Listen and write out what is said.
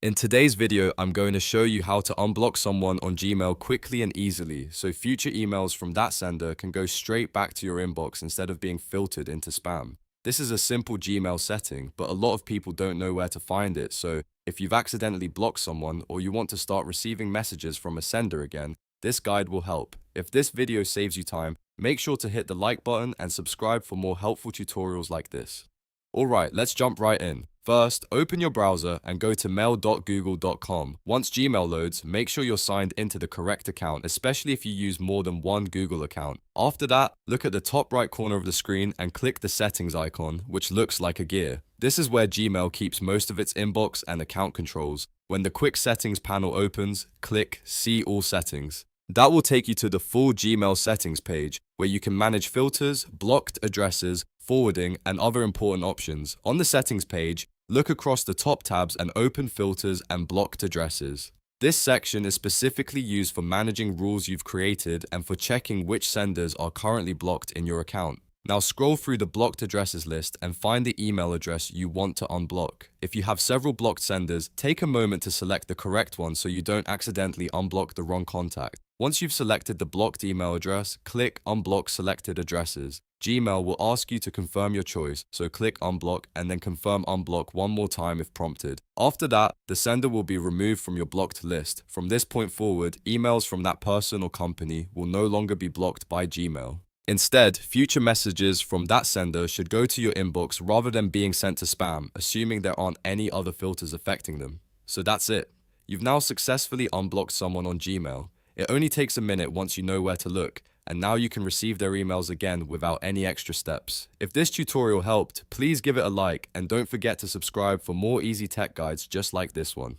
In today's video, I'm going to show you how to unblock someone on Gmail quickly and easily, so future emails from that sender can go straight back to your inbox instead of being filtered into spam. This is a simple Gmail setting, but a lot of people don't know where to find it, so if you've accidentally blocked someone or you want to start receiving messages from a sender again, this guide will help. If this video saves you time, make sure to hit the like button and subscribe for more helpful tutorials like this. Alright, let's jump right in. First, open your browser and go to mail.google.com. Once Gmail loads, make sure you're signed into the correct account, especially if you use more than one Google account. After that, look at the top right corner of the screen and click the settings icon, which looks like a gear. This is where Gmail keeps most of its inbox and account controls. When the quick settings panel opens, click See All Settings. That will take you to the full Gmail settings page, where you can manage filters, blocked addresses, forwarding, and other important options. On the settings page, look across the top tabs and open filters and blocked addresses. This section is specifically used for managing rules you've created and for checking which senders are currently blocked in your account. Now scroll through the blocked addresses list and find the email address you want to unblock. If you have several blocked senders, take a moment to select the correct one so you don't accidentally unblock the wrong contact. Once you've selected the blocked email address, click Unblock Selected Addresses. Gmail will ask you to confirm your choice, so click Unblock and then confirm Unblock one more time if prompted. After that, the sender will be removed from your blocked list. From this point forward, emails from that person or company will no longer be blocked by Gmail. Instead, future messages from that sender should go to your inbox rather than being sent to spam, assuming there aren't any other filters affecting them. So that's it. You've now successfully unblocked someone on Gmail. It only takes a minute once you know where to look, and now you can receive their emails again without any extra steps. If this tutorial helped, please give it a like and don't forget to subscribe for more easy tech guides just like this one.